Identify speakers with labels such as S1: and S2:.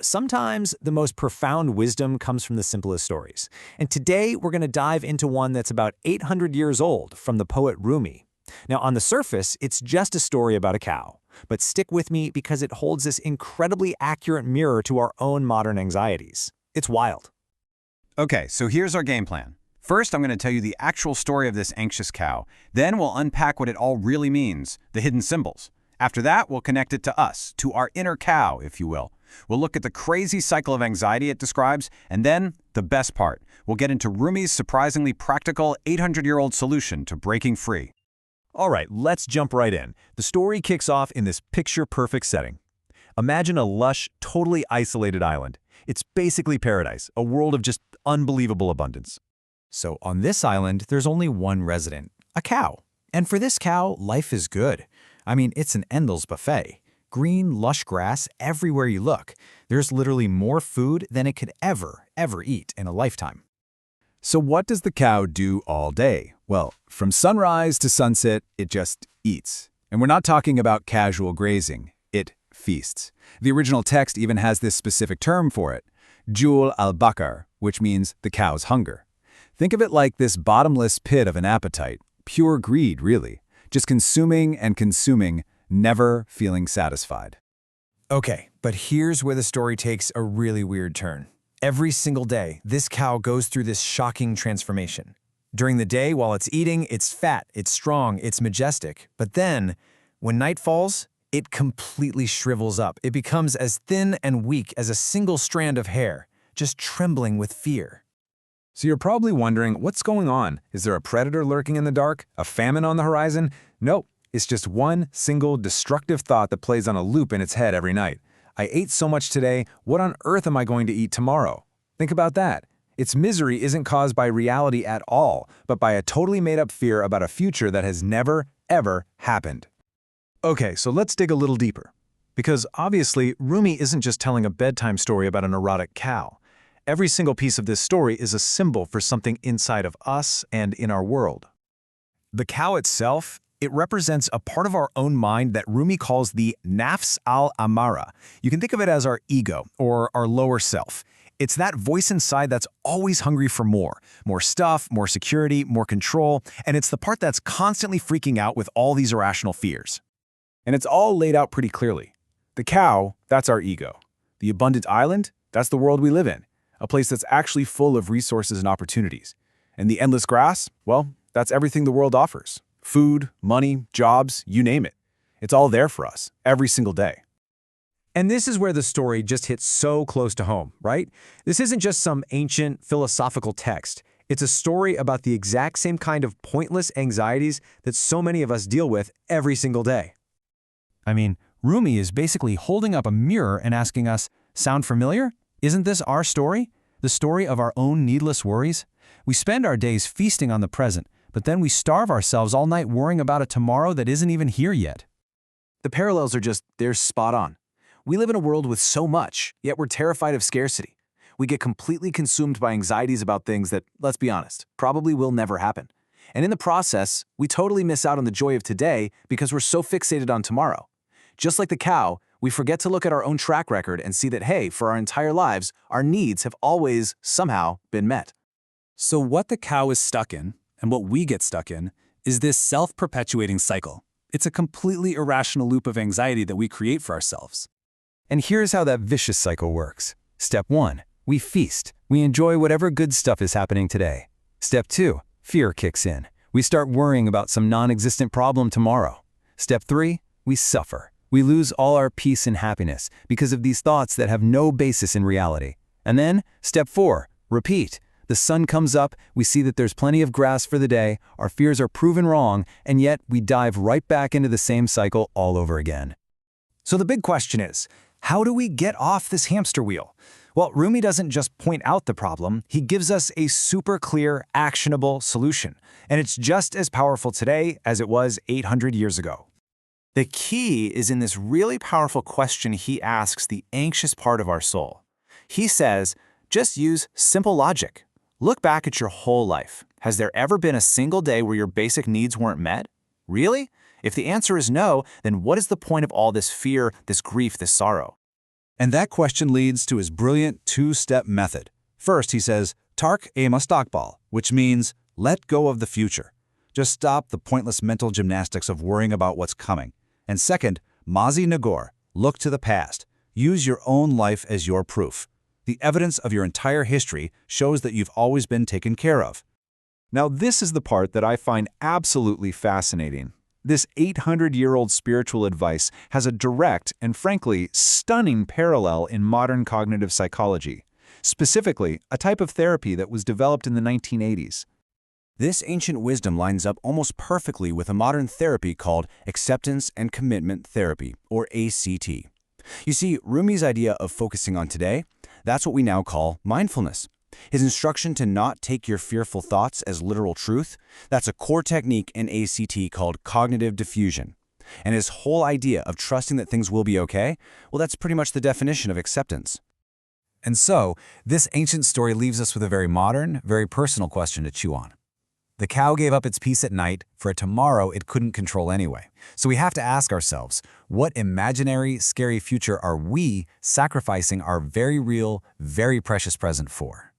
S1: Sometimes the most profound wisdom comes from the simplest stories. And today we're going to dive into one that's about 800 years old from the poet Rumi. Now, on the surface, it's just a story about a cow. But stick with me because it holds this incredibly accurate mirror to our own modern anxieties. It's wild.
S2: Okay, so here's our game plan. First, I'm going to tell you the actual story of this anxious cow. Then we'll unpack what it all really means, the hidden symbols. After that, we'll connect it to us, to our inner cow, if you will. We'll look at the crazy cycle of anxiety it describes, and then, the best part, we'll get into Rumi's surprisingly practical 800-year-old solution to breaking free.
S1: All right, let's jump right in. The story kicks off in this picture-perfect setting. Imagine a lush, totally isolated island. It's basically paradise, a world of just unbelievable abundance. So on this island, there's only one resident, a cow. And for this cow, life is good. I mean, it's an endless buffet. Green, lush grass everywhere you look. There's literally more food than it could ever eat in a lifetime.
S3: So what does the cow do all day? Well, from sunrise to sunset, it just eats. And we're not talking about casual grazing. It feasts. The original text even has this specific term for it, Jul al-Bakar, which means the cow's hunger. Think of it like this bottomless pit of an appetite, pure greed, really, just consuming and consuming, never feeling satisfied.
S1: Okay, but here's where the story takes a really weird turn. Every single day, this cow goes through this shocking transformation. During the day, while it's eating, it's fat, it's strong, it's majestic. But then, when night falls, it completely shrivels up. It becomes as thin and weak as a single strand of hair, just trembling with fear.
S3: So you're probably wondering, what's going on? Is there a predator lurking in the dark? A famine on the horizon? Nope, it's just one single destructive thought that plays on a loop in its head every night. I ate so much today, what on earth am I going to eat tomorrow? Think about that. Its misery isn't caused by reality at all, but by a totally made-up fear about a future that has never, ever happened. Okay, so let's dig a little deeper. Because obviously, Rumi isn't just telling a bedtime story about an erotic cow. Every single piece of this story is a symbol for something inside of us and in our world. The cow itself, it represents a part of our own mind that Rumi calls the nafs al-amara. You can think of it as our ego, or our lower self. It's that voice inside that's always hungry for more stuff, more security, more control, and it's the part that's constantly freaking out with all these irrational fears. And it's all laid out pretty clearly. The cow, that's our ego. The abundant island, that's the world we live in, a place that's actually full of resources and opportunities. And the endless grass, well, that's everything the world offers. Food, money, jobs, you name it. It's all there for us, every single day. And this is where the story just hits so close to home, right? This isn't just some ancient philosophical text. It's a story about the exact same kind of pointless anxieties that so many of us deal with every single day. I mean, Rumi is basically holding up a mirror and asking us, sound familiar? Isn't this our story? The story of our own needless worries? We spend our days feasting on the present, but then we starve ourselves all night worrying about a tomorrow that isn't even here yet. The parallels are they're spot on. We live in a world with so much, yet we're terrified of scarcity. We get completely consumed by anxieties about things that, let's be honest, probably will never happen. And in the process, we totally miss out on the joy of today because we're so fixated on tomorrow. Just like the cow, we forget to look at our own track record and see that, hey, for our entire lives, our needs have always, somehow, been met.
S4: So what the cow is stuck in, and what we get stuck in, is this self-perpetuating cycle. It's a completely irrational loop of anxiety that we create for ourselves.
S3: And here's how that vicious cycle works. Step 1, we feast. We enjoy whatever good stuff is happening today. Step 2, fear kicks in. We start worrying about some non-existent problem tomorrow. Step 3, we suffer. We lose all our peace and happiness because of these thoughts that have no basis in reality. And then, step 4, repeat. The sun comes up, we see that there's plenty of grass for the day, our fears are proven wrong, and yet we dive right back into the same cycle all over again.
S1: So the big question is, how do we get off this hamster wheel? Well, Rumi doesn't just point out the problem, he gives us a super clear, actionable solution. And it's just as powerful today as it was 800 years ago. The key is in this really powerful question he asks the anxious part of our soul. He says, just use simple logic. Look back at your whole life. Has there ever been a single day where your basic needs weren't met? Really? If the answer is no, then what is the point of all this fear, this grief, this sorrow?
S5: And that question leads to his brilliant two-step method. First, he says, Tark ema stockball, which means let go of the future. Just stop the pointless mental gymnastics of worrying about what's coming. And second, mazi nagor, look to the past. Use your own life as your proof. The evidence of your entire history shows that you've always been taken care of.
S3: Now, this is the part that I find absolutely fascinating. This 800-year-old spiritual advice has a direct and, frankly, stunning parallel in modern cognitive psychology, specifically a type of therapy that was developed in the 1980s.
S6: This ancient wisdom lines up almost perfectly with a modern therapy called acceptance and commitment therapy, or ACT. You see, Rumi's idea of focusing on today, that's what we now call mindfulness. His instruction to not take your fearful thoughts as literal truth, that's a core technique in ACT called cognitive diffusion. And his whole idea of trusting that things will be okay, well, that's pretty much the definition of acceptance.
S1: And so, this ancient story leaves us with a very modern, very personal question to chew on. The cow gave up its peace at night for a tomorrow it couldn't control anyway. So we have to ask ourselves, what imaginary, scary future are we sacrificing our very real, very precious present for?